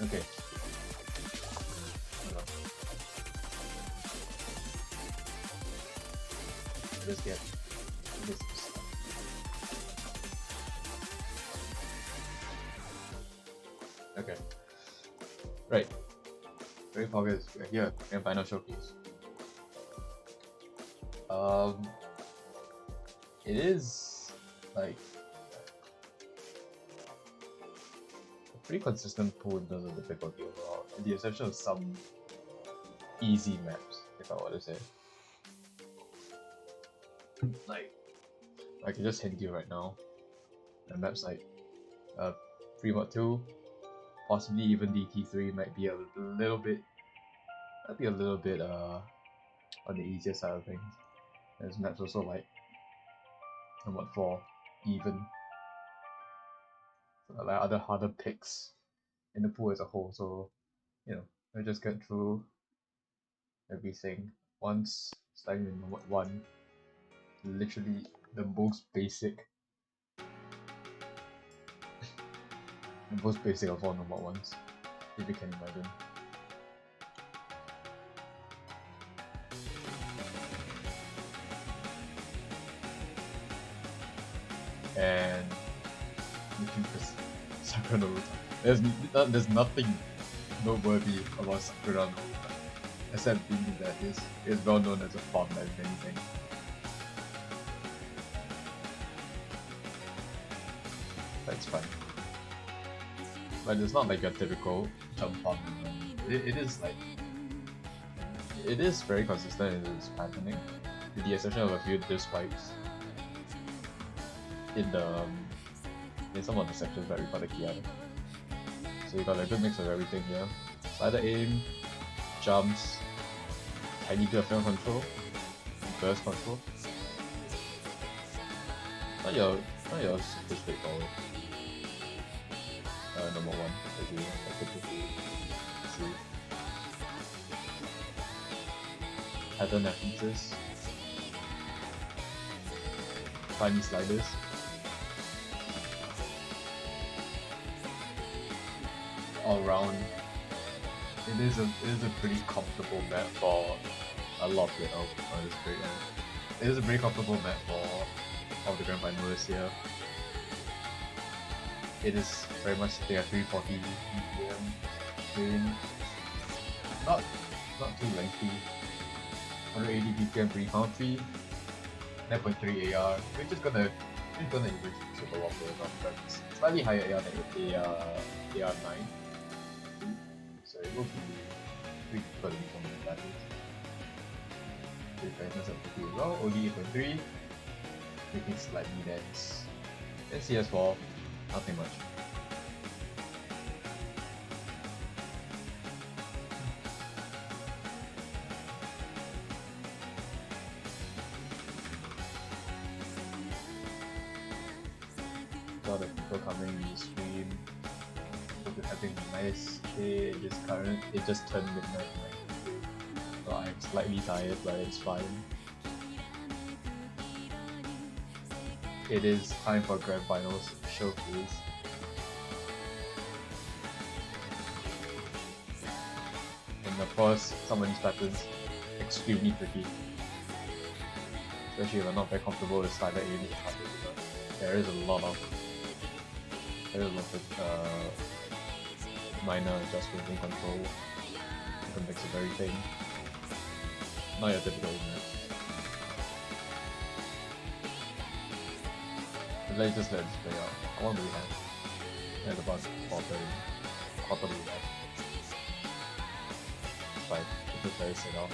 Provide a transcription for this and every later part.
Okay. Hold on. Let's get this stuff. Okay. Right. Very focus here. Grand Final Showcase. It is like a pretty consistent pool in terms of difficulty overall, with the exception of some easy maps, if I were to say. Like, I can just hint you right now, the maps like Fremont 2, possibly even DT3 might be a little bit on the easier side of things. There's maps also like Fremont 4, even. So like other harder picks in the pool as a whole, so I just get through everything once, starting in Nomad 1, literally the most basic of all Nomad 1s, if you can imagine. And looking for Sakura no Ruta. There's nothing noteworthy about Sakura no Ruta, except being that it's well known as a font than anything. That's fine. But it's not like your typical jump farm. It is very consistent in its patterning, with the exception of a few div spikes in some of the sections that we got the key out. So you got a good mix of everything here. Slider aim, jumps, tiny bit of film control, burst control. Not your super straightforward. Number 1, as you typically see. Pattern references, tiny sliders. All round, it is a pretty comfortable map for a lot of it. It is a pretty comfortable map for all the grand finalists here. It is very much sitting at 340 BPM train. Not too lengthy. 180 BPM pretty comfy. 9.3 AR. We're just gonna use super wobblers on purpose. Slightly higher AR than AR9. So it will be pretty difficult to become an advantage. The brightness of the as well, only 8.3, making slightly dense. And CS4, nothing much. A lot of people coming in the stream, having a nice day. It just turned midnight, so I'm slightly tired, but it's fine. It is time for Grand Finals Showcase. And of course, some of these patterns extremely tricky, especially if you're not very comfortable with slider aiming. There is a lot of minor adjustments in control, different mix of everything. Not your typical match. Let's just let this play out. I want to have at about quarter left. It's fine. It's just very set off.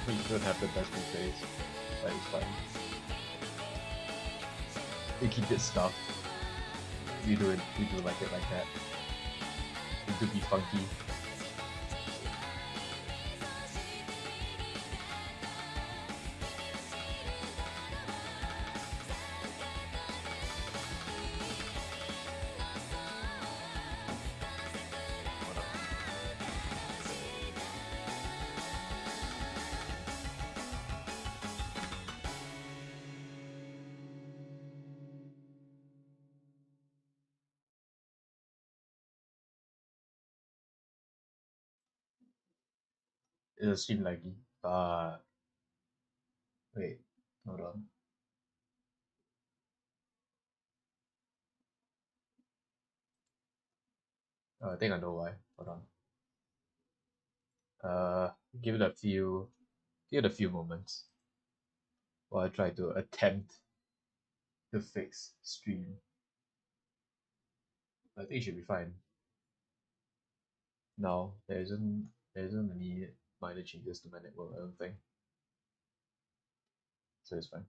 We should have the best phase, but it's fine. We keep it stuffed. We do like it like that. It could be funky. It's stream laggy. Wait, hold on. I think I know why. Hold on. Give it a few moments while I try to attempt to fix stream. I think it should be fine. No, there isn't any minor changes to my network, I don't think. So it's fine.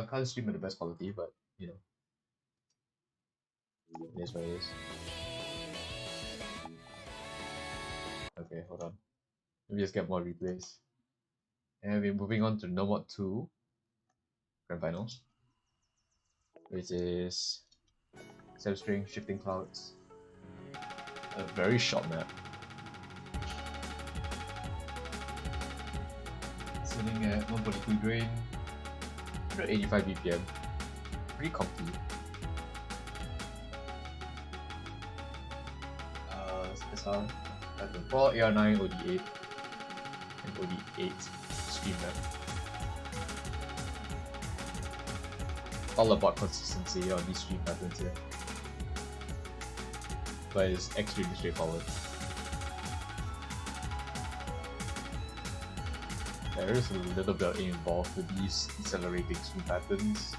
Can't stream at the best quality, but you know, it is what it is. Okay, hold on. Let me just get more replays. And we're moving on to No Mod 2 Grand Finals, which is 7-string shifting clouds. A very short map. Sitting at 142 drain, 185 BPM. Pretty comfy. SSR at the 4 AR9 OD8 and OD8 stream map. All about consistency on these stream patterns here, but it's extremely straightforward. There is a little bit involved with these decelerating stream patterns,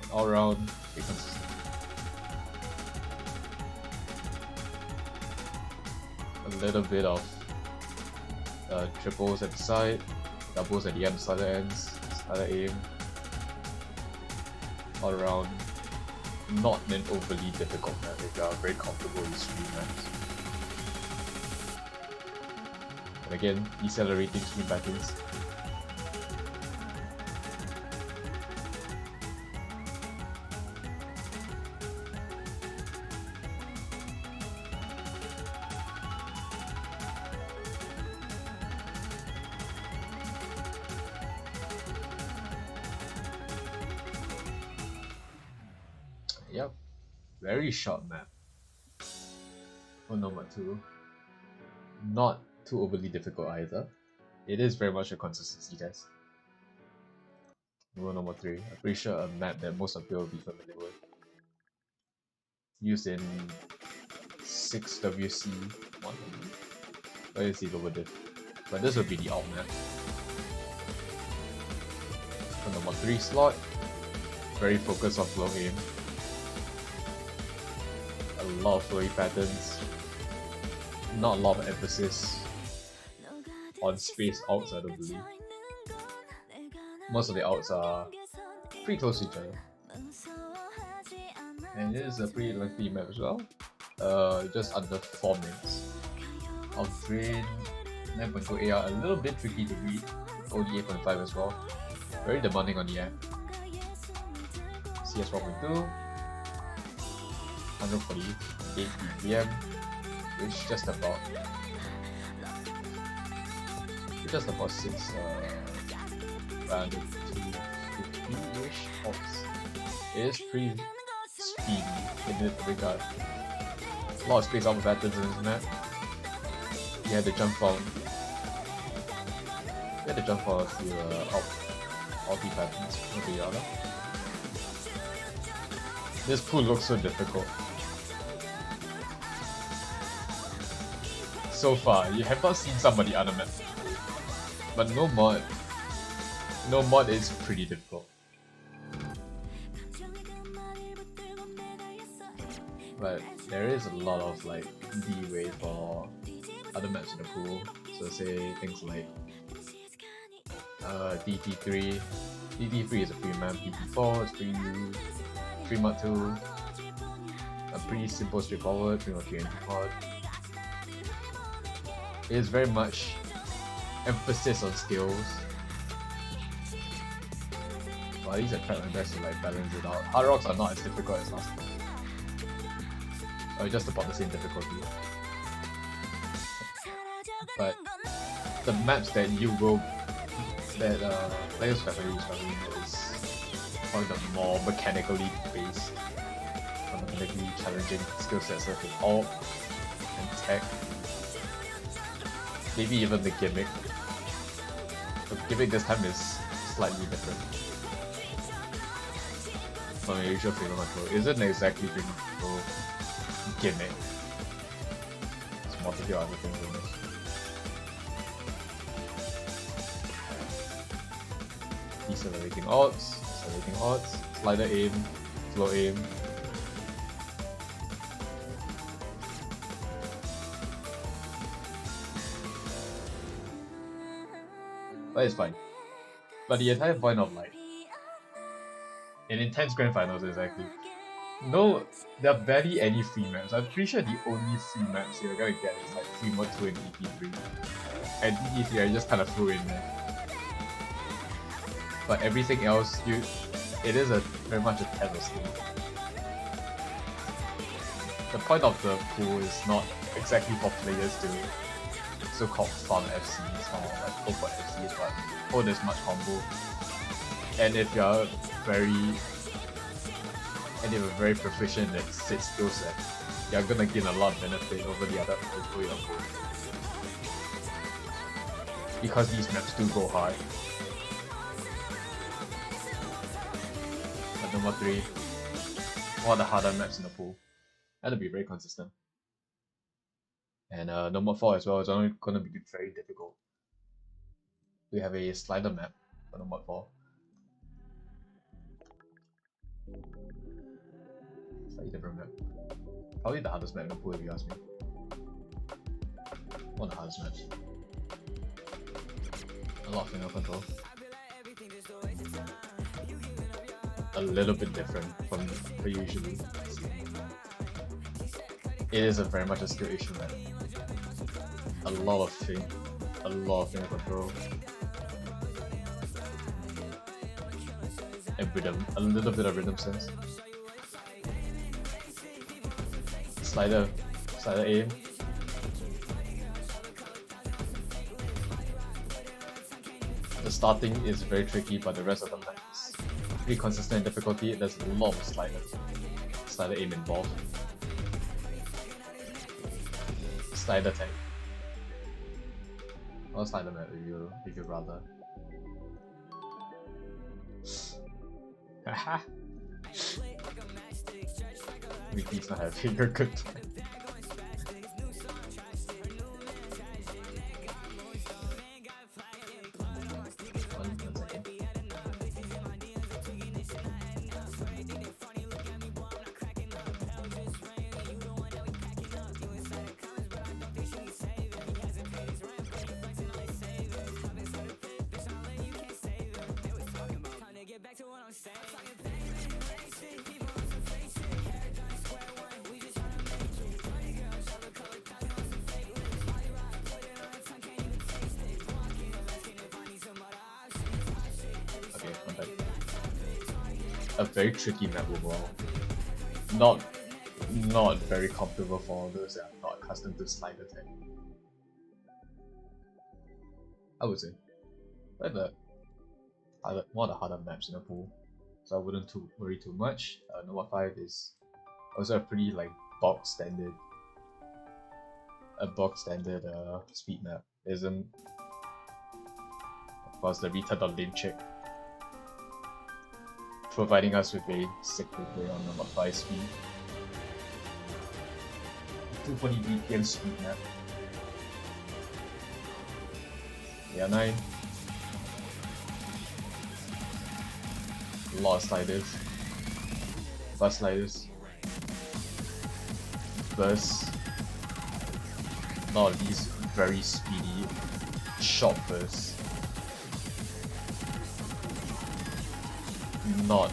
and all around pretty consistent. A little bit of triples at the side, doubles at the end, starter ends, starter aim. All around, not an overly difficult map if you are very comfortable with stream maps. And again, decelerating stream patterns. Yep, very short map for No Mod 2. Not too overly difficult either. It is very much a consistency test. No Mod 3, I'm pretty sure a map that most of you will be familiar with. Used in 6WC1. Where is it over there? But this will be the alt map. For No Mod 3 slot, very focused on flow aim. A lot of flowy patterns, not a lot of emphasis on space alts, I don't believe. Most of the alts are pretty close to each other. And it is a pretty lengthy map as well. Just under 4 minutes. Of drain, 9.2 AR, a little bit tricky to read. OD 8.5 as well. Very demanding on the air. CS 4.2. 148 BPM, which just about 6 around 2-3-ish hops. It is pretty speedy in that regard. A lot of space out patterns in this map. You had to jump for a few ulti patterns with the other. This pool looks so difficult. So far, you have not seen somebody other map. But no mod is pretty difficult. But there is a lot of like leeway for other maps in the pool. So say things like DT3. DT3 is a free map, DT4 is free new, 3 mod 2, a pretty simple, straightforward, 3 mod 3 and 2 mod. It is very much emphasis on skills. Well, at least I tried my best to like balance it out. Hard rocks are not as difficult as last time. Or just about the same difficulty. But the maps that players definitely struggling with is probably the more mechanically based, mechanically challenging skill sets such as alt and tech. maybe even the gimmick. The gimmick this time is slightly different from your usual freedom control. It isn't exactly freedom control gimmick. It's multiple other things in this. Decelerating odds, slider aim, slow aim. But it's fine. But the entire point of like an intense grand finals is actually no, there are barely any free maps. I'm pretty sure the only free maps you're gonna get is like Free Mode 2 and DP3. And DP3 I just kind of threw in there. But everything else, it is very much a test thing. The point of the pool is not exactly for players to so-called farm FCs or like hope for FCs, but there's much combo. And if you're very proficient in sit skill set, you're gonna gain a lot of benefit over your opponent. Because these maps do go hard. But number 3, one of the harder maps in the pool. That'll be very consistent. And number 4 as well is only gonna be very difficult. We have a slider map for number 4. Slightly different map. Probably the hardest map in the pool if you ask me. One of the hardest maps. A lot of finger control. A little bit different from what you usually see. It is very much a skill issue map. A lot of finger control. And rhythm, a little bit of rhythm sense. Slider aim. The starting is very tricky, but the rest of the map is pretty consistent in difficulty. There's a lot of slider aim involved. Slider tank. Or slider map if you'd rather. Haha. Ricky's not having a good time. One second. A very tricky map overall. Not very comfortable for those that are not accustomed to slider tank. I would say. But one of the harder maps in the pool, so I wouldn't worry too much. Number 5 is also a pretty like bog standard speed map. Isn't of course the return.lane check, providing us with a sick replay on number 5 speed. 240 BPM speed map. Yeah, 9. A lot of sliders. Fast sliders. Bursts. A lot of these very speedy short bursts. Not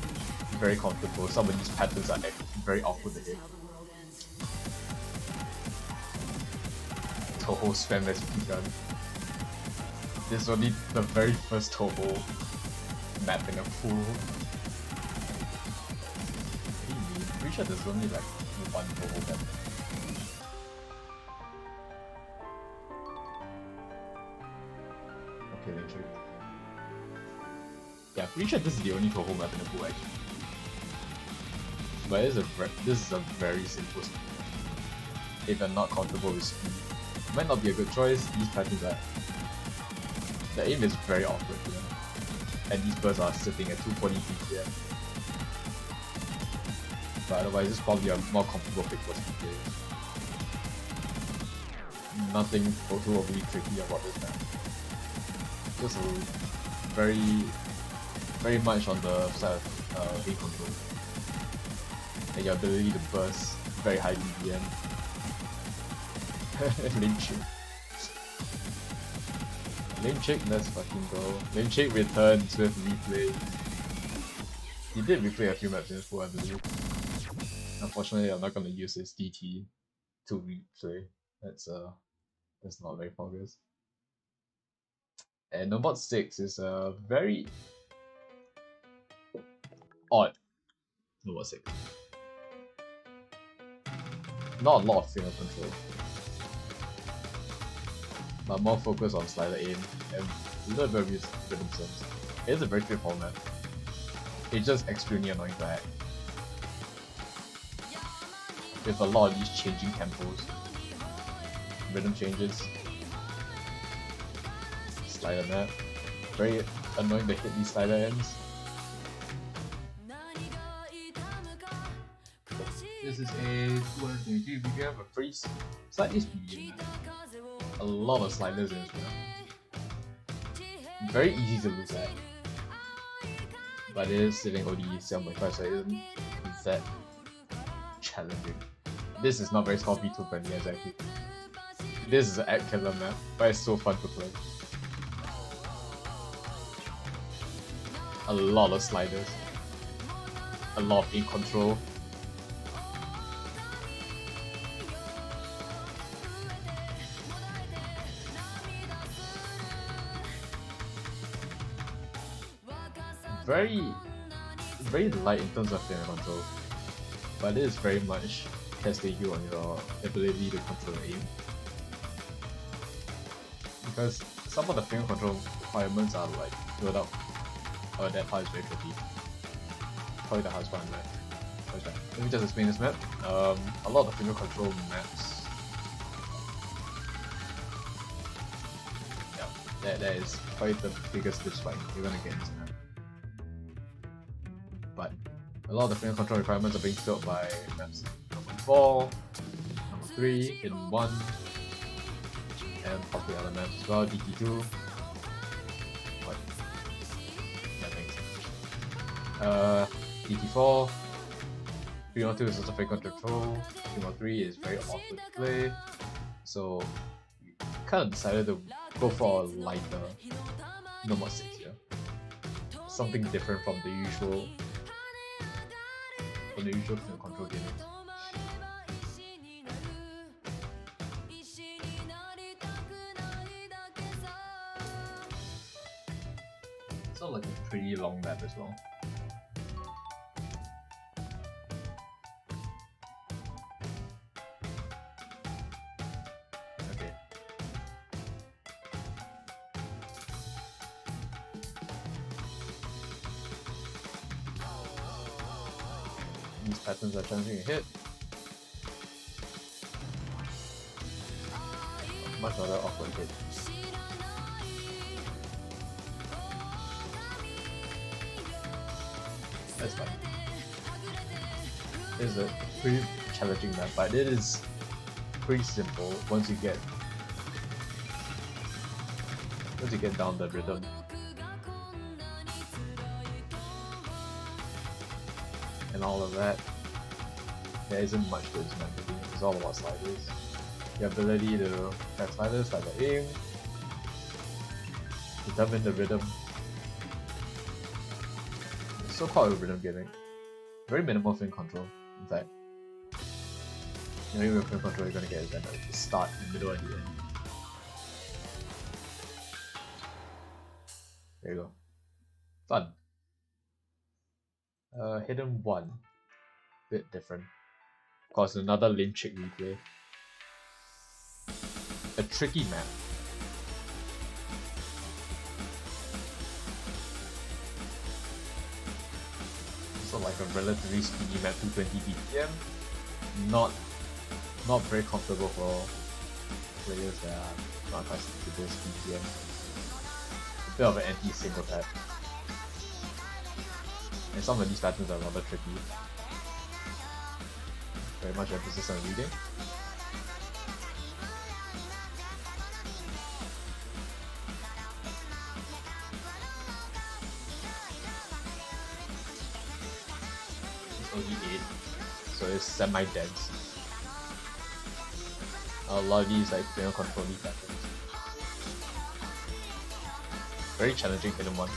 very comfortable. Some of these patterns are very awkward to hit. Toho spam has begun. This is only the very first Toho map in a pool. Really? Pretty sure there's only like one Toho map. Okay, then true. Yeah, pretty sure this is the only Toho map in the pool actually. But this is a very simple speed. If you're not comfortable with speed, Might not be a good choice. These patterns are... The aim is very awkward here. And these bursts are sitting at 240 BPM. But otherwise, this is probably a more comfortable pick for speed players. Nothing too overly tricky about this map. Just a very much on the side of game control. And your ability to burst very high BPM. Lame chick. Lame chick, let's fucking go. Lame chick returns with replay. He did replay a few maps in his full, I believe. Unfortunately, I'm not gonna use his DT to replay. That's not very focused. And Nobot 6 is a very odd Nobot 6. Not a lot of finger control, but more focus on slider aim and a little bit of rhythm sense. It is a very straightforward map. It's just extremely annoying to hack. With a lot of these changing tempos, rhythm changes, slider map. Very annoying to hit these slider ends. This is a 223 BPM, a pretty slightly speedy map. A lot of sliders in this map. Very easy to lose at. But it is sitting only 7.5, so it isn't that challenging. This is not very Scorpio friendly exactly. This is an act killer map, but it's so fun to play. A lot of sliders. A lot of aim control. Very light in terms of finger control, but it is very much testing you on your ability to control the aim. Because some of the finger control requirements are like built up. Oh, that part is very tricky. Probably the hardest part in the map. Let me just explain this map. A lot of the finger control maps. Yeah, that is probably the biggest glitch spike you're gonna get in this map. But a lot of the finger control requirements are being filled by maps number 4, number 3, Hidden 1, and probably other maps as well, DT2. What? Yeah, thanks. DT4, 312 is also finger control, 313 is very awkward to play, so we kind of decided to go for a lighter number 6 here. Something different from the usual finger control gimmicks. It's not like a pretty long map as well. Okay. These patterns are challenging to hit. Much rather awkward hit. That's fine. It's a pretty challenging map, but it is pretty simple once you get down the rhythm. And all of that. There isn't much to this map. It's all about sliders. The ability to have sliders like the aim, determine the rhythm. It's so called a rhythm gimmick. Very minimal finger control, in fact. The only real finger control you're gonna get is at the start, the middle, and the end. There you go. Fun. Hidden 1. Bit different. Of course, another lame chick replay. A tricky map. So like a relatively speedy map, 220 BPM. Not very comfortable players that are not accustomed to this BPM. A bit of an anti-single pad. And some of these patterns are rather tricky. Very much emphasis on reading. It's only 8, so it's semi-dense. A lot of these like control patterns. Very challenging hidden one.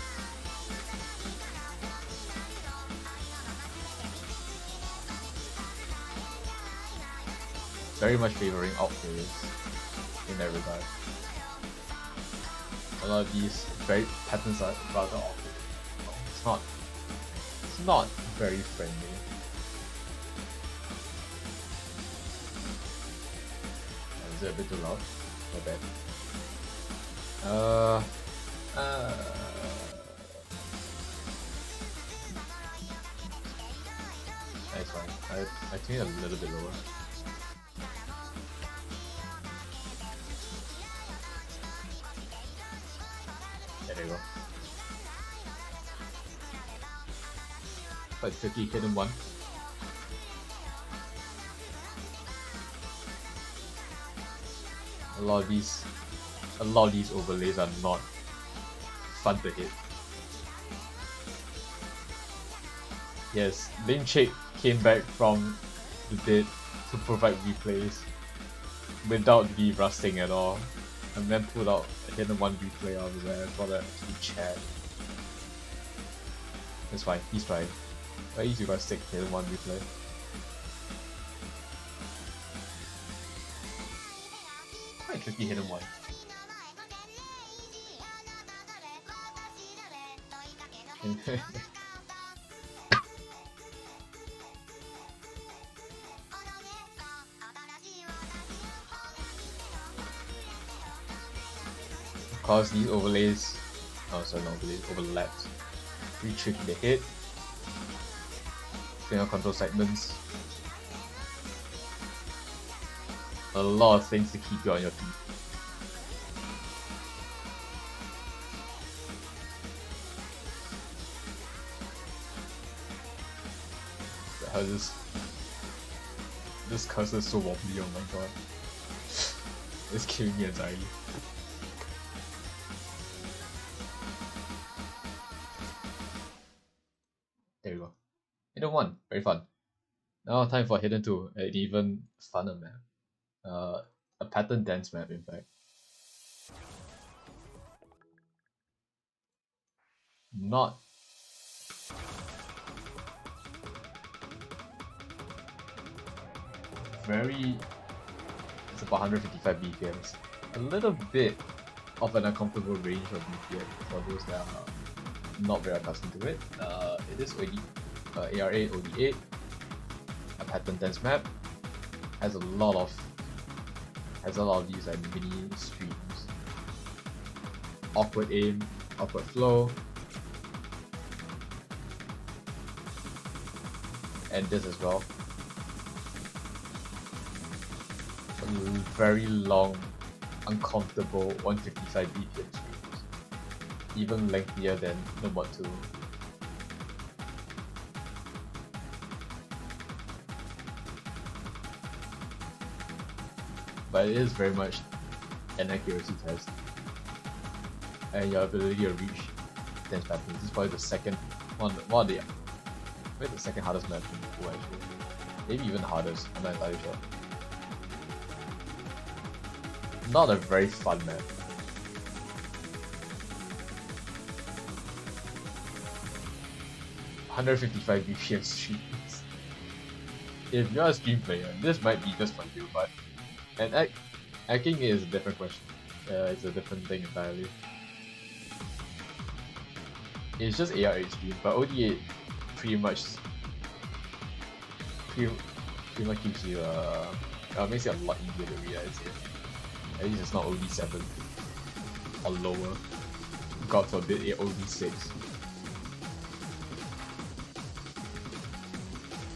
Very much favoring out players in that regard. A lot of these very patterns are rather awkward. It's not very friendly. Is it a bit too loud? Not bad. Nice one. I think a little bit lower. There you go. Quite tricky hidden one. A lot of these overlays are not fun to hit. Yes, Lin Chick came back from the dead to provide replays without the rusting at all, and then pulled out a hidden one replay out of there for that to chat. That's fine, he's trying. At least you got 6 hidden one replay. Quite a tricky hidden one. Of course, these overlays, overlaps. Pretty tricky to hit. Finger control segments. A lot of things to keep you on your feet. How this cursor is so wobbly, oh my god. It's killing me entirely. There we go. Hidden 1, very fun. Now time for Hidden 2, an even funner map. A pattern dense map in fact. Not very, it's about 155 BPMs. A little bit of an uncomfortable range of BPM for those that are not very accustomed to it. It is OD, AR8, OD8, a pattern dense map, has a lot of these like mini streams, awkward aim, awkward flow, and this as well. Very long, uncomfortable 155 BPM streams, even lengthier than the Mod 2. But it is very much an accuracy test, and your ability to reach dense patterns. This is probably the second maybe the second hardest map in the pool actually. Maybe even hardest, I'm not entirely sure. Not a very fun map. $155 BPM streams. If you're a stream player, this might be just for you, but hacking is a different question. It's a different thing entirely. It's just AR8 stream, but OD8 pretty much gives you makes it a lot easier to read, I'd say. At least it's not OD7 or lower. God forbid, OD6.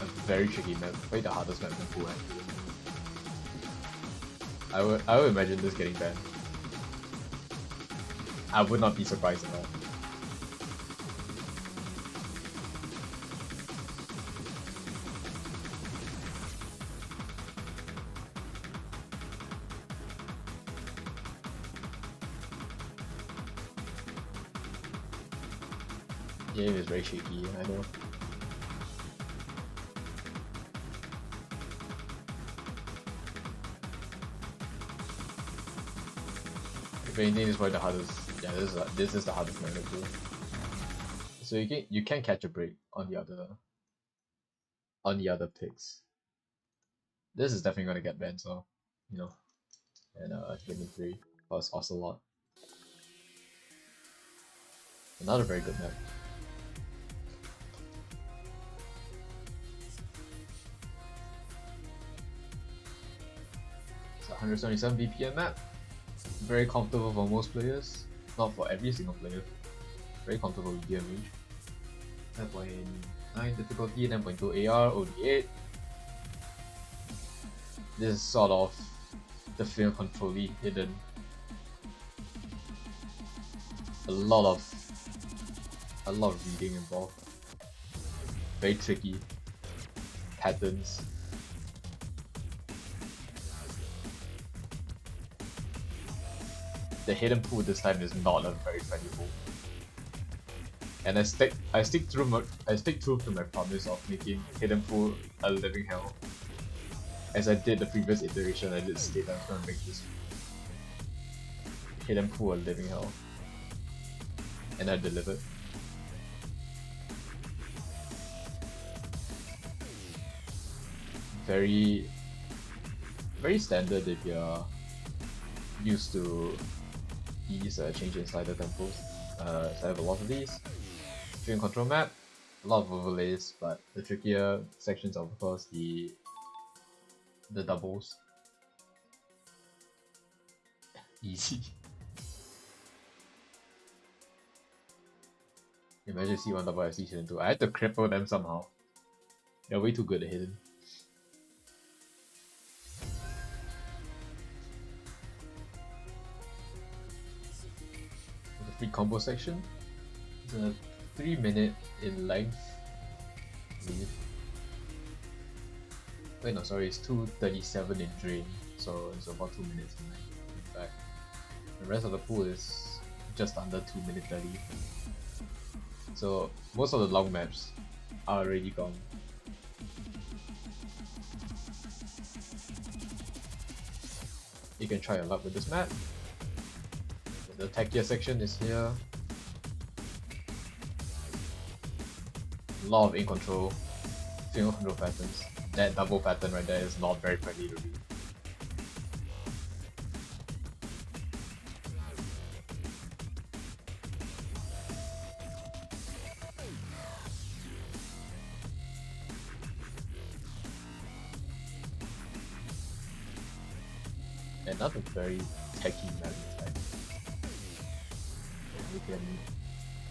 A very tricky map, probably the hardest map in the pool actually. I would imagine this getting banned. I would not be surprised at all. The game is very shaky, I know. If anything, this is probably the hardest. Yeah, this is the hardest map to do. So you can catch a break on the other picks. This is definitely gonna get banned, so you know. And 23 plus Ocelot. Another very good map. It's 177 BPM map. Very comfortable for most players. Not for every single player. Very comfortable with DM range. 10.9 difficulty, 9.2 AR, OD8. This is sort of the field control hidden. A lot of reading involved. Very tricky patterns. The hidden pool this time is not a very friendly pool. And I stick true to my promise of making hidden pool a living hell. As I did the previous iteration, I did state I was gonna make this hidden pool a living hell. And I delivered. Very standard if you're used to these change in slider tempos. So I have a lot of these. Stream control map, a lot of overlays, but the trickier sections are of course the doubles. Easy. Imagine C1 double FC season 2. I had to cripple them somehow. They're way too good at hidden. The free combo section. It's a 3-minute in length. Wait, no, sorry, it's 2:37 in drain, so it's about 2 minutes in length. In fact, the rest of the pool is just under 2 minutes 30. So most of the long maps are already gone. You can try your luck with this map. The techier section is here. A lot of in control, finger control patterns. That double pattern right there is not very friendly to read. Another very techy map type.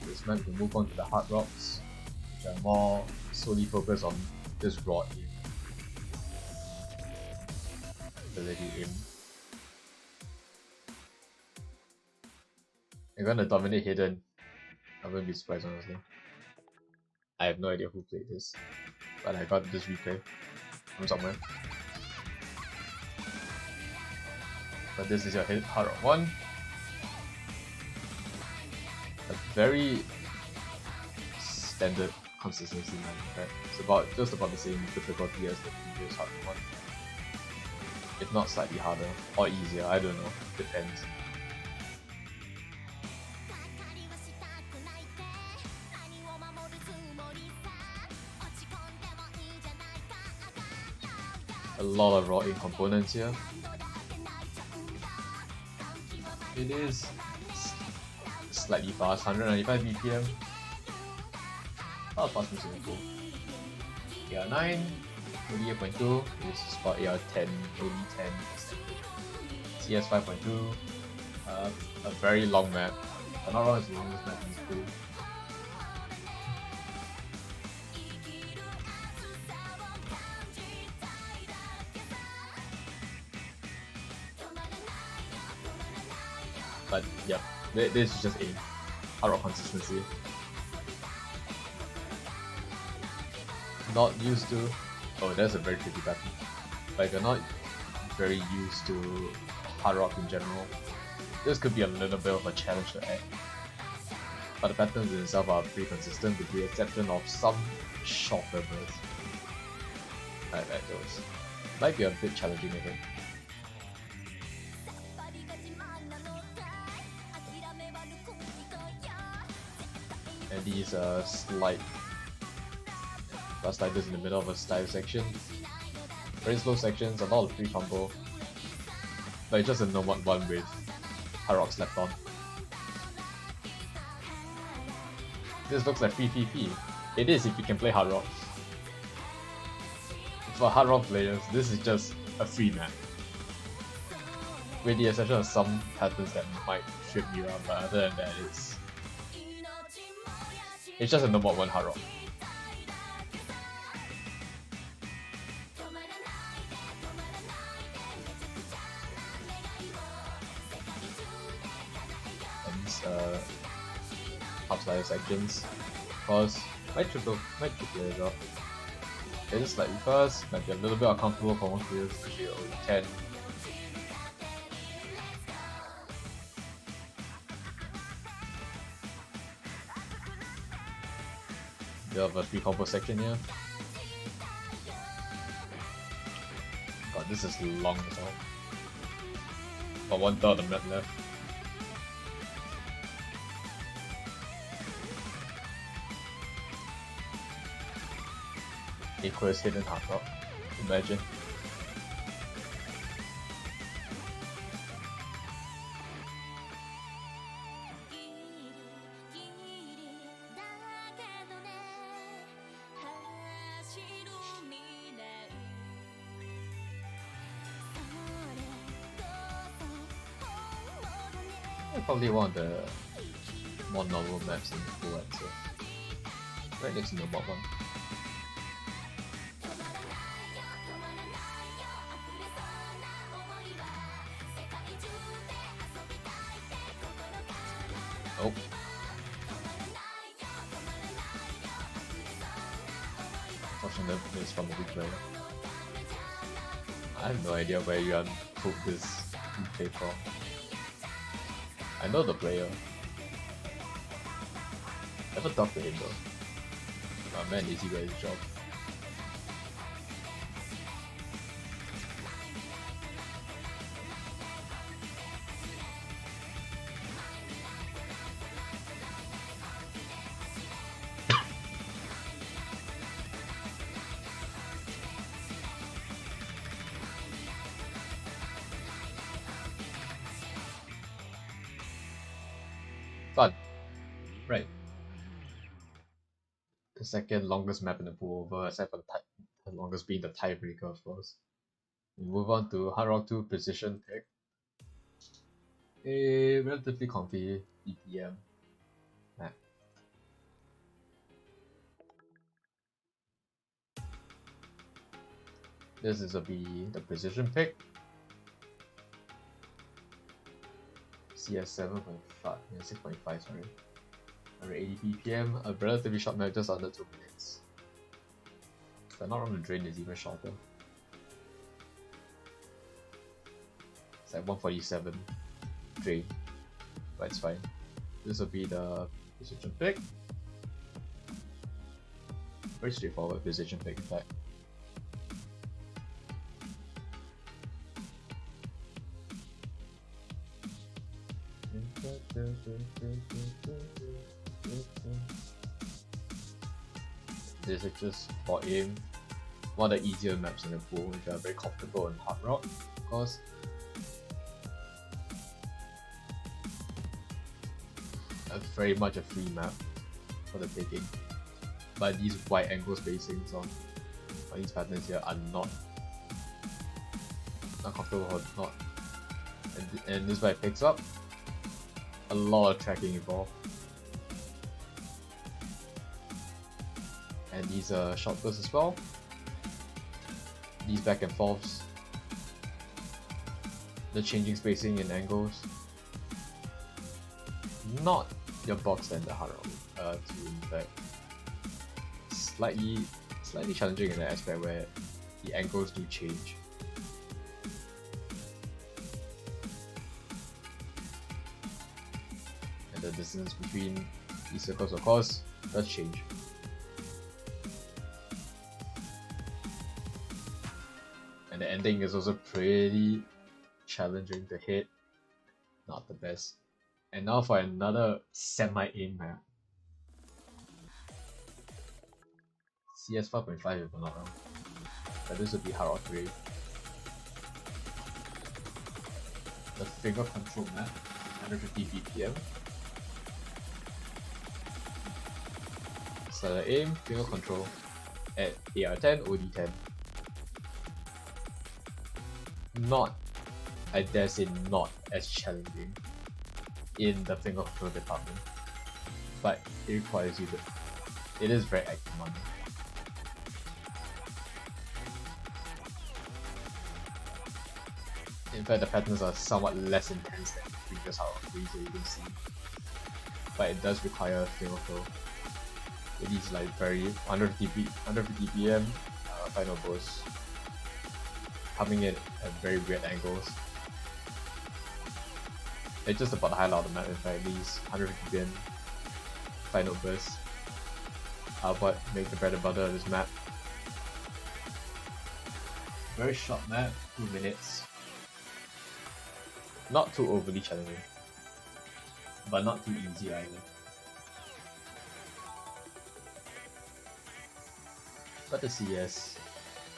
This map can move on to the hard rocks, which are more solely focused on this raw aim. Ability aim. If you're gonna dominate hidden, I wouldn't be surprised honestly. I have no idea who played this, but I got this replay from somewhere. But this is your hard rock 1. A very standard consistency man, right? It's just about the same difficulty as the previous hard rock 1. If not slightly harder or easier, I don't know, depends. A lot of raw in components here. It is slightly fast, 195 BPM. Not fast from cool. AR9, 48.2, this is about AR10, OD10, CS 5.2. A very long map. If I'm not wrong, it's the longest map in this pool. But yep, this is just a hard rock consistency. Not used to. Oh, that's a very tricky pattern. Like, you're not very used to hard rock in general, this could be a little bit of a challenge to act. But the patterns themselves are pretty consistent with the exception of some shorter bursts. Like those. Might be a bit challenging, I think. And these slide like this in the middle of a style section. Very slow sections, a lot of free combo. But it's just a normal one with hard rock slapped on. This looks like free PP. It is if you can play hard rock. For hard rock players, this is just a free map. With the exception of some patterns that might trip you up, but other than that, it's just a normal one hard rock. And these half slider sections, cause might trip players up. It is slightly fast, might be a little bit uncomfortable for most players, especially over 10. You have a free combo section here. God, this is long as well. About 1/3 of the map left. Aqua's hidden hard rock. Imagine. Probably one of the more novel maps in the full so right next to the bot one. Oh. Unfortunately, this is from a weak player. I have no idea where you unhook this replay from. I know the player. Never talked to him though. Oh man, is he got his job? Fun. Right. The second longest map in the pool over, except for the longest being the tiebreaker, of course. We move on to Hard Rock 2 Precision Pick. A relatively comfy EPM map. This is the Precision Pick. CS 7.5, 6.5, sorry. 180 BPM, a relatively short map, just under 2 minutes. If I'm not wrong, the drain is even shorter. It's like 147 drain, but it's fine. This will be the Precision Pick. Very straightforward Precision Pick, in fact. This is just for aim, one of the easier maps in the pool, which are very comfortable in hard rock, of course. Very much a free map for the taking, but these wide angle spacings on these patterns here are not comfortable or not, and this is why it picks up. A lot of tracking involved. And these short bursts as well. These back and forths. The changing spacing and angles. not your box standard hard rock 2, in fact. Slightly challenging in the aspect where the angles do change. And the distance between these circles, of course, does change. And the ending is also pretty challenging to hit. Not the best. And now for another semi-aim map. CS 5.5 if I'm not wrong. But this would be hard rock 3. The finger control map, 150 BPM. Slider aim, finger control at AR10, OD10. Not, I dare say, not as challenging in the finger control department, but it requires you to. It is very active on. In fact, the patterns are somewhat less intense than the previous hard rock 3, so you can see. But it does require finger control. It is like very 150 BPM final bursts, coming in at very weird angles. It's just about the highlight of the map. In fact, these 150 BPM final bursts are what make the bread and butter of this map. Very short map, 2 minutes. Not too overly challenging, but not too easy either. But the CS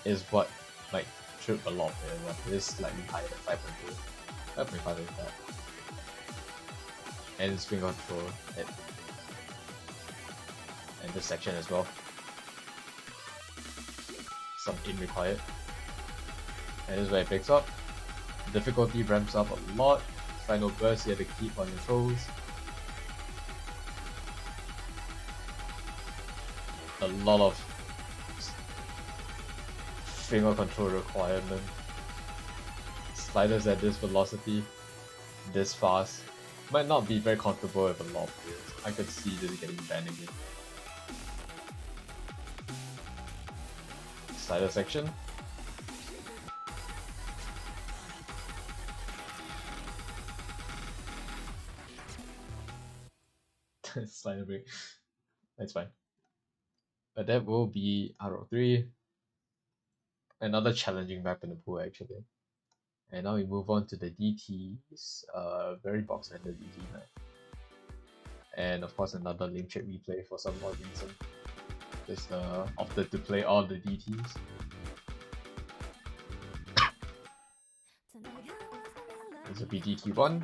is what might trip a lot there. It is slightly higher than 5.2, 5.5 in fact. And it's finger control and this section as well. Some aim required. And this is where it picks up. Difficulty ramps up a lot. Final burst, you have to keep on your toes. A lot of finger control requirement. Sliders at this velocity, this fast, might not be very comfortable with a lot of players. I could see this getting banned again. Slider section. Slider break. That's fine. But that will be hard rock 3. Another challenging map in the pool actually. And now we move on to the DTs. Very box standard DT map. And of course another lame check replay for some odd reason. Just opted to play all the DTs. This will be DT1.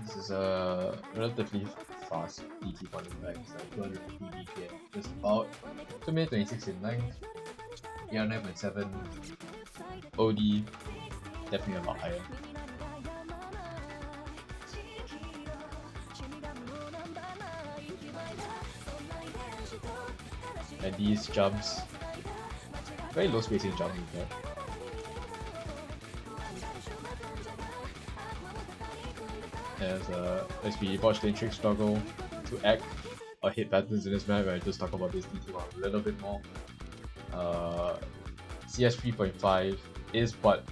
This is a relatively fast DT1 in fact, it's like 250 BPM, just about 2 minutes 26 in length. AR 9.7, OD definitely a lot higher. And these jumps, very low spacing jump in fact. As we watch the Intrigue struggle to act or hit patterns in this map, I just talk about this DT1 a little bit more. CS 3.5 is what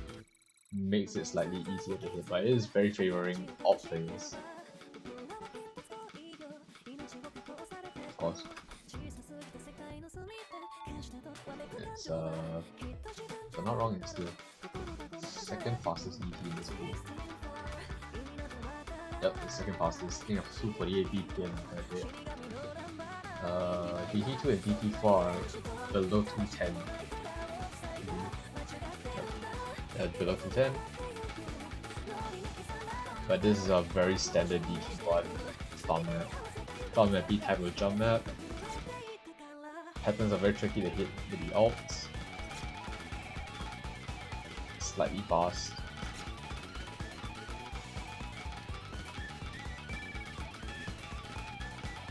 makes it slightly easier to hit, but it is very favoring off players. Of course. It's if I'm not wrong, it's the second fastest DT in this pool. Yep, the second fastest. I think of 248 BPM per bit. DT2 and DT4 are below 210. Below 210. But this is a very standard DT1 farm map. Farm map B type of jump map. Patterns are very tricky to hit with the ults. Slightly fast.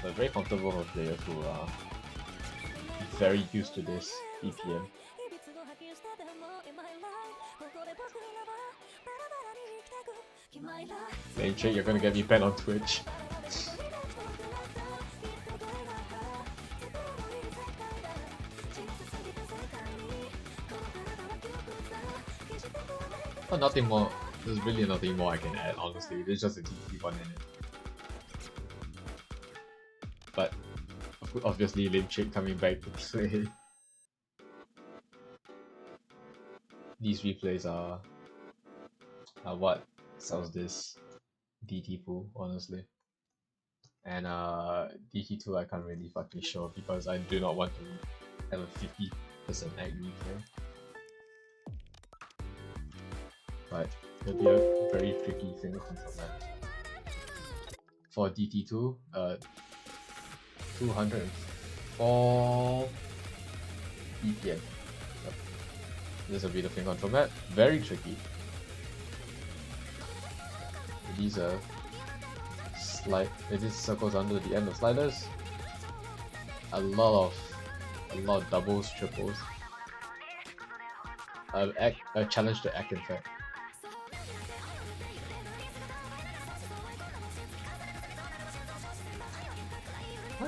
But very comfortable for players who are very used to this BPM. Lane trick, you're gonna get me banned on Twitch. But nothing more. There's really nothing more I can add, honestly. There's just a TT one in it. But obviously, Lane trick coming back to play. These replays are what sells this DT pool, honestly. And DT2 I can't really fucking show because I do not want to have a 50% ag replay. But it'll be a very tricky finger control map. For DT2, 204 BPM. Yep. This will be the finger control map. Very tricky. These are these circles under the end of sliders. A lot of doubles, triples. A challenge to act in fact.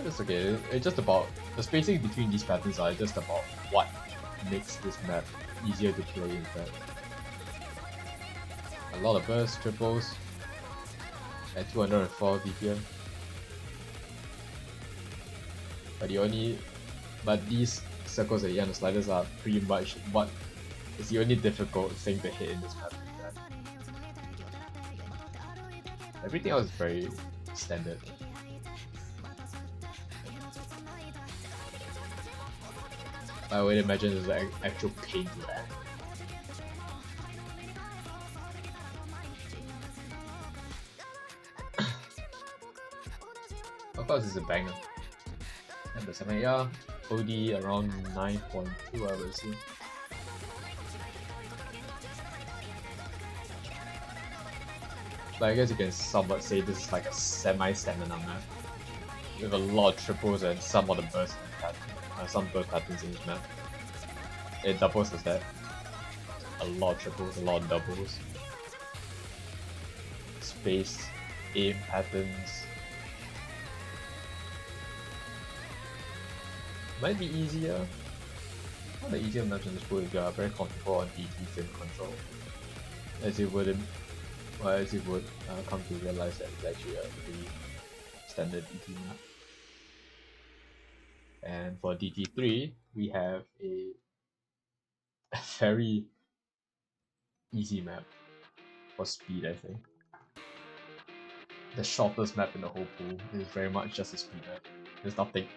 That's okay. It's just about the spacing between these patterns are just about what makes this map easier to play in fact. A lot of bursts, triples at 204 BPM. But these circles at the end of sliders are pretty much what is the only difficult thing to hit in this map. Everything else is very standard. I would imagine there's an actual pain to that. Of course, it's a banger. And the 7AR, OD around 9.2, I would assume. But I guess you can somewhat say this is like a semi-stamina map with a lot of triples and some of the burst patterns, some burst patterns in this map. It doubles as that. A lot of triples, a lot of doubles. Space, aim patterns. Might be easier. Not the easier maps in this pool if you are very comfortable on DT fin control. As you would come to realize that it's actually a pretty standard DT map. And for DT3, we have a very easy map for speed, I think. The shortest map in the whole pool is very much just a speed map. There's nothing.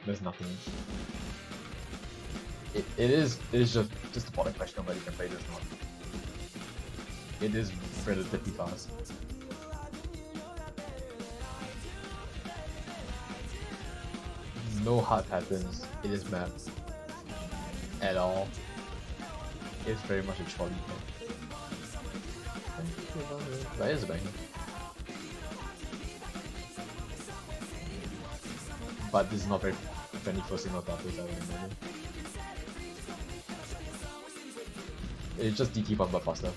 It is just about a question of whether you can play this or not. It is relatively fast. No hard patterns in this map at all. It's very much a trolley map. But it is a banger. But this is not very friendly for single toppers, I would imagine. It's just DT bumper faster.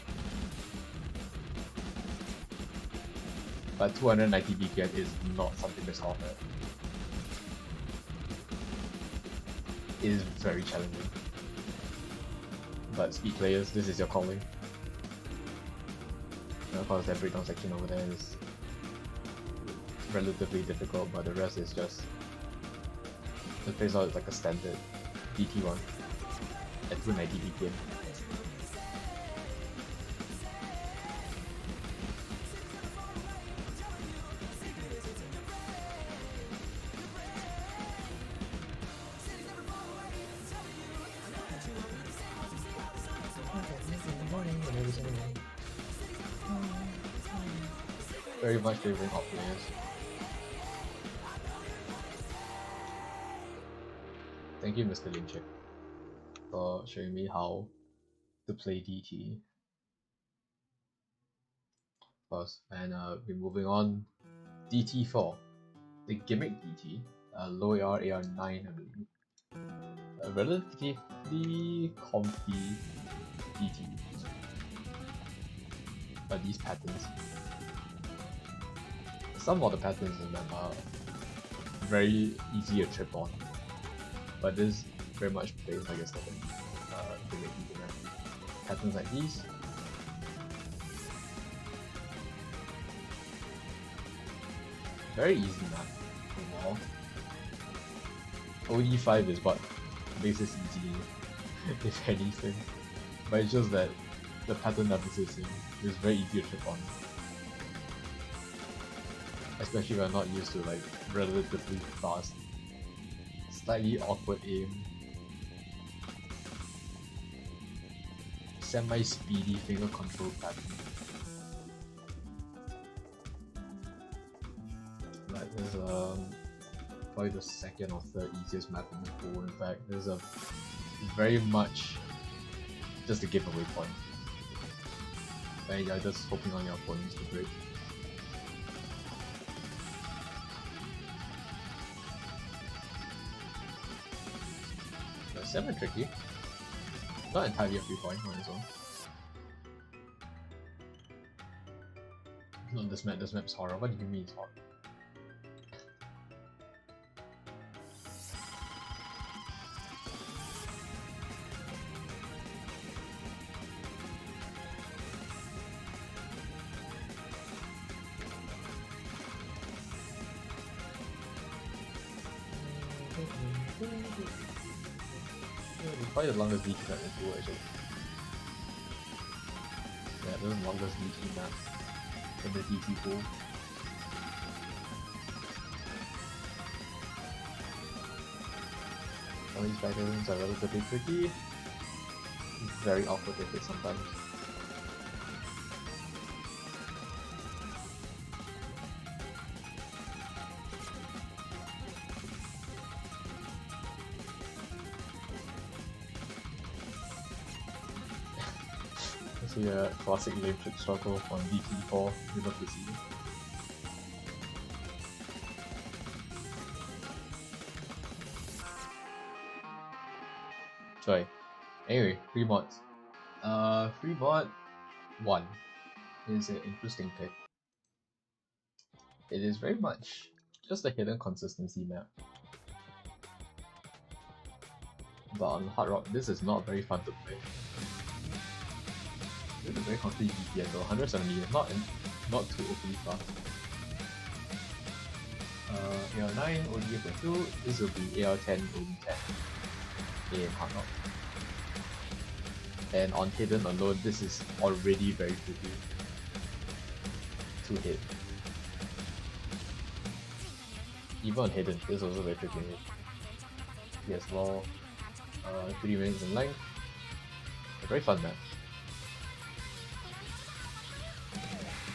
But 290 BPM is not something to scoff at. It is very challenging. But speed players, this is your calling. And of course that breakdown section over there is relatively difficult, but the rest is just... The plays out is like a standard DT one at 290 BPM. Very much favoring hot players. Thank you, Mr. Linchik, for showing me how to play DT. Of course, and we're moving on. DT4, the gimmick DT, low AR, AR9, I believe. A relatively comfy DT. But these patterns. some of the patterns in them are very easy to trip on, but this very much plays like a stepping to make you have patterns like these. Very easy map overall. OD5 is what makes this easy, if anything. But it's just that the pattern emphasis is very easy to trip on. Especially when I'm not used to like relatively fast, slightly awkward aim, semi-speedy finger control pattern. Like there's probably the second or third easiest map in the pool. In fact, there's a very much just a giveaway point. And you're just hoping on your opponents to break. Semi-tricky. Not entirely a free point on its own. Not this map's horror. What do you mean it's horror? Probably the longest DT map in the pool actually. Yeah, this is the longest DT map in the DT pool. Some of these patterns are relatively tricky. Very awkward to hit sometimes. A classic lame trick struggle on DT4 with a PC. Sorry. Anyway, free mods. Free mod 1 is an interesting pick. It is very much just a hidden consistency map. But on Hard Rock, this is not very fun to play. This is a very costly DPS though, 170, not too overly fast. AR9, OD8.2, this will be AR10, OD10 in Hard Rock. And on Hidden alone, this is already very tricky to hit. Even on Hidden, this is also very tricky to hit. Yes, well, 3 minutes in length. A very fun map.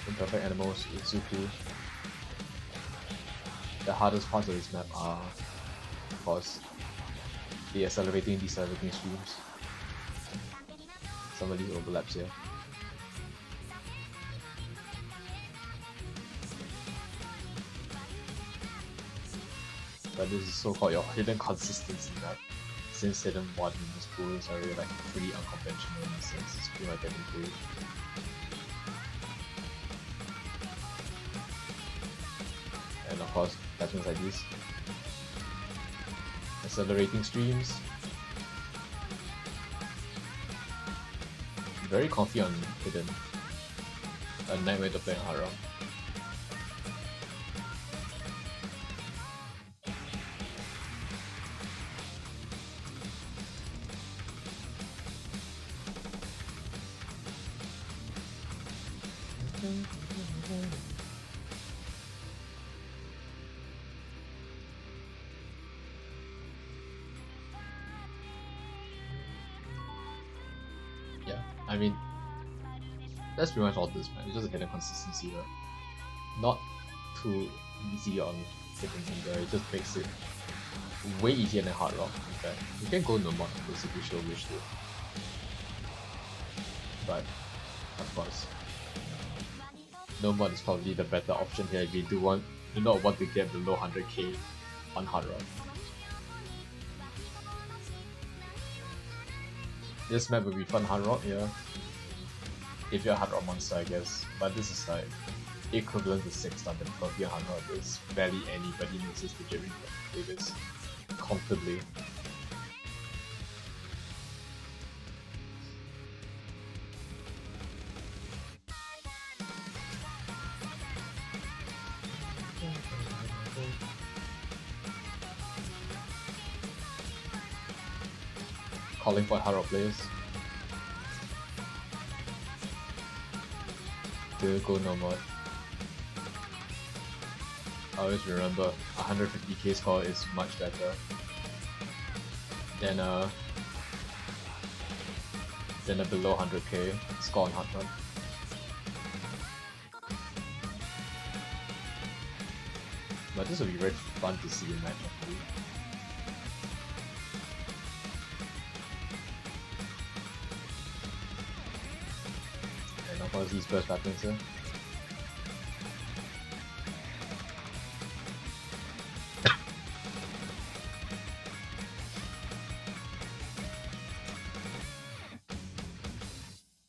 Imperfect Animals, Itsuku. The hardest parts of this map are, of course, the accelerating and decelerating streams. Some of these overlaps here. But this is so-called your hidden consistency map, since Hidden 1 in this pool is already like pretty unconventional in the sense it's pretty much every. And of course, patterns like these. Accelerating streams. Very comfy on Hidden. A nightmare to play on Hard Rock. I mean, that's pretty much all this, man. It's just a hidden consistency, right? Not too easy on Hidden either. It just makes it way easier than Hard Rock, in fact. You can go no mod if you sure wish to. But, of course, no mod is probably the better option here if you do not want to get below 100k on Hard Rock. This map will be fun Hard Rock, yeah. If you're a Hard Rock monster, I guess. But this is like equivalent to 6 star difficulty on Hard. There's barely anybody misses the Jerry Davis comfortably. Calling for Hard players. Go no more. I always remember 150k score is much better than a below 100k score on Hard Rock. But this will be very fun to see in match actually. And of course these burst patterns here.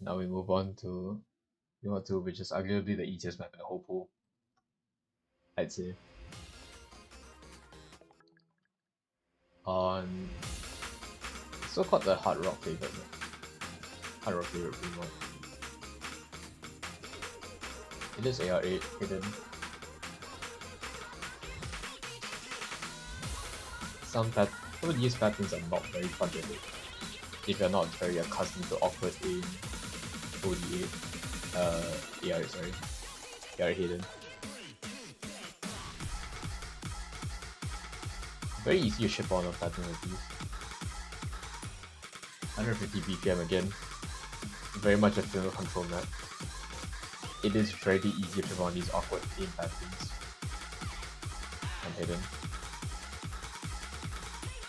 Now we move on to Unit 2, which is arguably the easiest map in the whole pool, I'd say. On so-called the Hard Rock favorite mode. It is AR8 hidden. Some of these patterns are not very fun to hit if you're not very accustomed to awkward aim OD8, AR hidden. Very easy to ship on a pattern like these. 150 BPM again, very much a field control map. It is very easy to ship on these awkward aim patterns and hidden.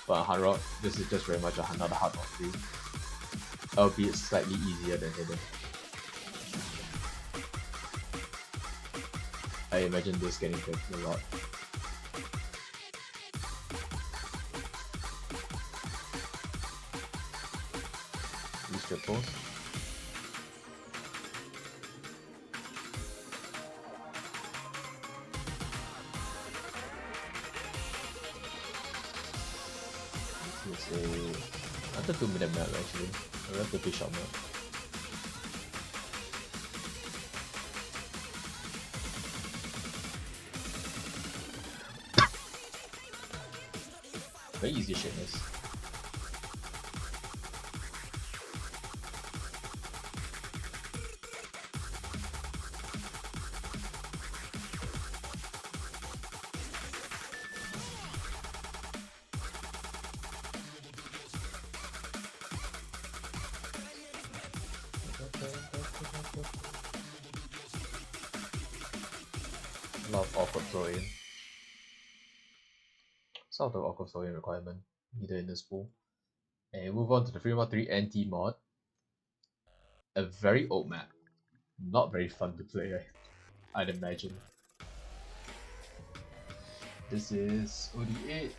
But on Hard Rock, this is just very much another Hard Rock 3, albeit slightly easier than hidden. I imagine this getting hit a lot. These triples. This is another 2-minute map actually, a relatively short map. Very easy shit this. A lot of awkward throw-in. Sort of awkward throw-in requirement, either in this pool. And we move on to the 3x3 NT mod. A very old map. Not very fun to play, I'd imagine. This is OD8,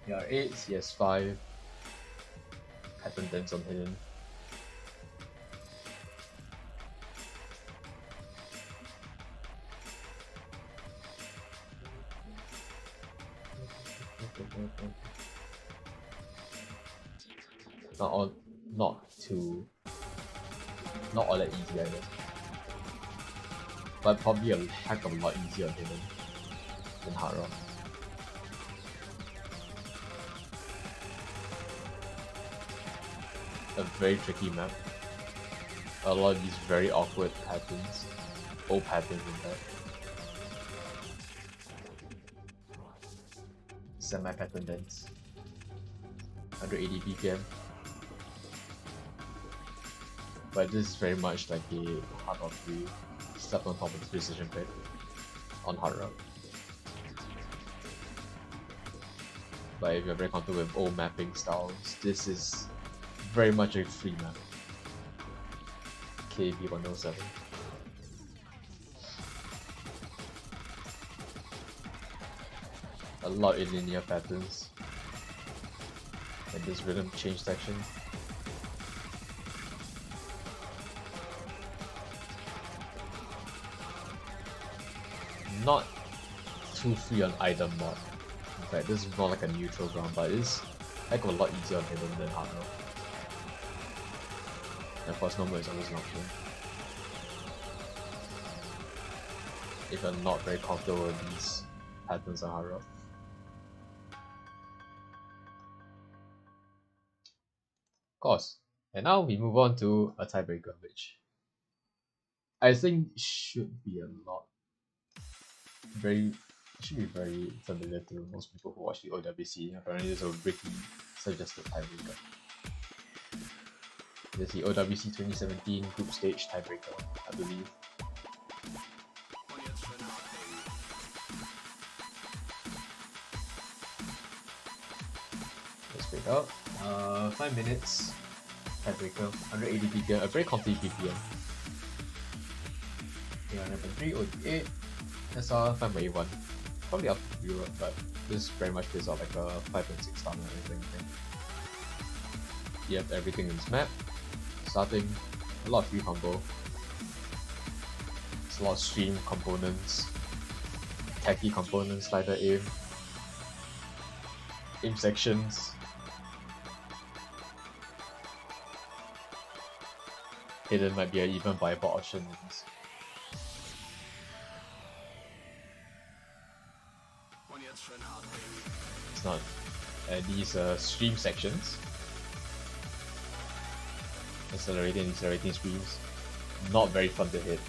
AR8, CS5, pattern dents on hidden. Not all that easy either. But probably a heck of a lot easier on hidden than Hard Rock. A very tricky map. A lot of these very awkward patterns. Old patterns in fact. Semi-pattern dents. 180 BPM. But this is very much like a Hard Rock 3 stuck on top of the precision pit on Hard Rock. But if you're very comfortable with old mapping styles, this is very much a free map. KB107. A lot in linear patterns. And this rhythm change section. not too free on either mod. In fact, this is more like a neutral ground, but it's heck of a lot easier on hidden than hard mode. And of course, normal is always an option. If you're not very comfortable with these patterns on hard rock. Of course. And now we move on to a tiebreaker, which I think should be should be very familiar to most people who watch the OWC. Apparently there's a Ricky suggested tiebreaker. There's the OWC 2017 group stage tiebreaker, I believe. Let's break out. 5 minutes tiebreaker, 180 BPM, a very comfy BPM. 9.3, OD8, SR 5.81. Probably up to Europe, but this very much plays out like a 5.6 star or anything. You have everything in this map. Starting, a lot of free combo. There's a lot of stream components, tacky components, slider aim sections. Hidden might be an even viable option. It's not. These stream sections, accelerating and decelerating streams, not very fun to hit.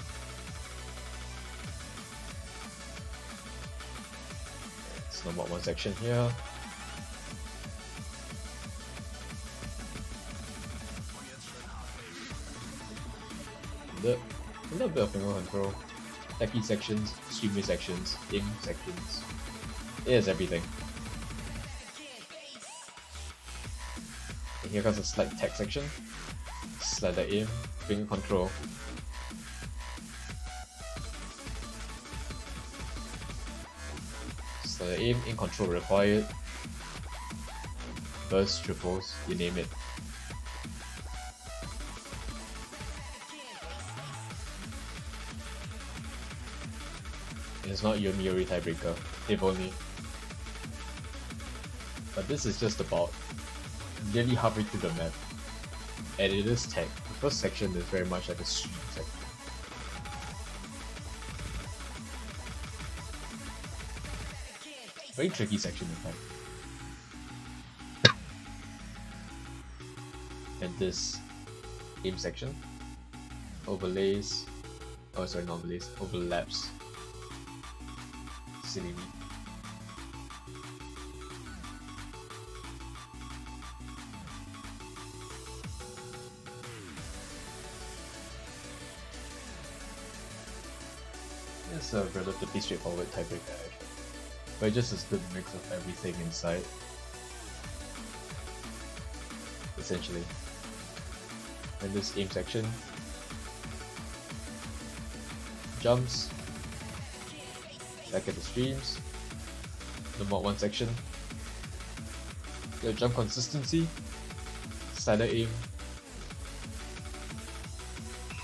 It's number one section here. A little bit of finger control, tacky sections, streamy sections, aim sections. It has everything. And here comes a slight tech section, slider aim, finger control. Slider aim, in control required. Burst, triples, you name it. It's not your Miori tiebreaker, if only. But this is just about nearly halfway through the map, and it is tech. The first section is very much like a stream section. Very tricky section in fact. And this aim section overlays, oh sorry, not overlays, overlaps. Silly me. It's a relatively straightforward tiebreaker actually, but just a good mix of everything inside, essentially. And this aim section, jumps, back at the streams, the mod 1 section, your jump consistency, slider aim,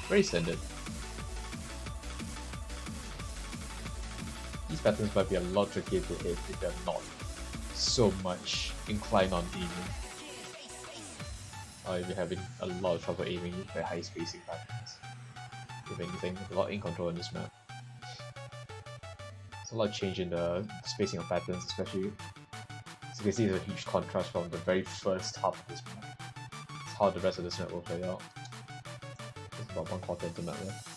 very standard. These patterns might be a lot trickier to hit if they're not so much inclined on aiming, or if you're having a lot of trouble aiming very high spacing patterns. If anything, there's a lot in control on this map. A lot of change in the spacing of patterns, especially. So you can see there's a huge contrast from the very first half of this map. It's how the rest of this map will play out. There's about 1/4 of the map left.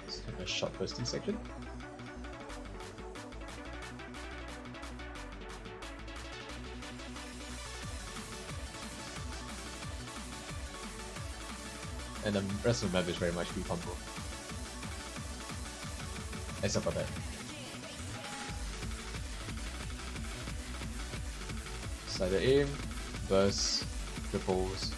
Let's do a short bursting section. And the rest of the map is very much free combo. Except for that. Slider aim, burst, triples.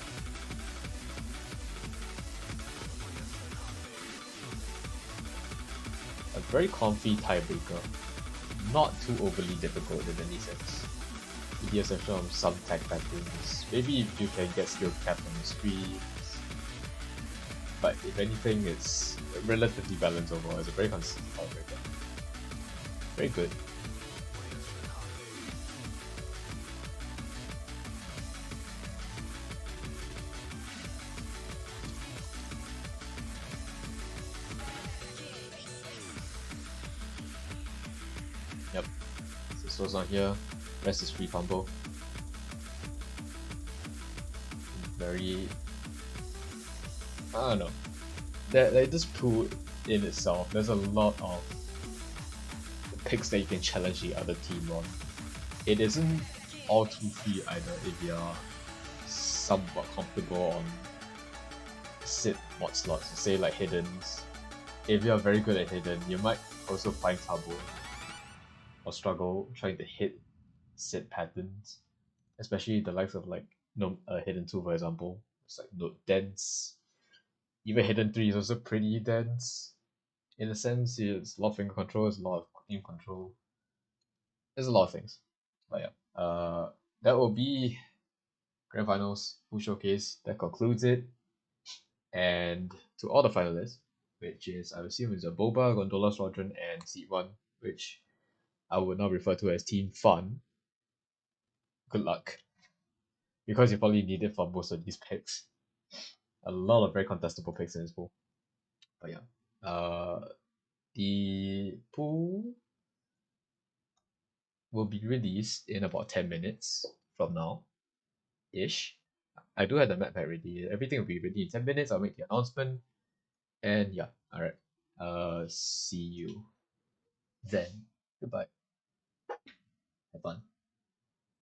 A very comfy tiebreaker. Not too overly difficult in any sense. With the exception of some tech patterns. Maybe if you can get skill cap on the screens, but if anything, it's relatively balanced overall. It's a very consistent power breaker. Very good. Yep. So Soul's not here. Rest is free combo. Very, I don't know. Like this pool in itself, there's a lot of picks that you can challenge the other team on. It isn't all too free either if you're somewhat comfortable on sit mod slots. Say like hiddens. If you're very good at hidden, you might also find trouble or struggle trying to hit sit patterns, especially the likes of like no hidden 2 for example. It's like no dense. Even hidden 3 is also pretty dense. In a sense, it's a lot of finger control, it's a lot of team control. There's a lot of things. But yeah. That will be Grand Finals full showcase. That concludes it. And to all the finalists, which is I assume is a Boba, Gondola Squadron, and Seed 1, which I would now refer to as Team Fun. Good luck. Because you probably need it for most of these picks. A lot of very contestable picks in this pool. But yeah. The pool will be released in about 10 minutes from now ish. I do have the map pack ready. Everything will be ready in 10 minutes. I'll make the announcement. And yeah, alright. See you then. Goodbye. Have fun.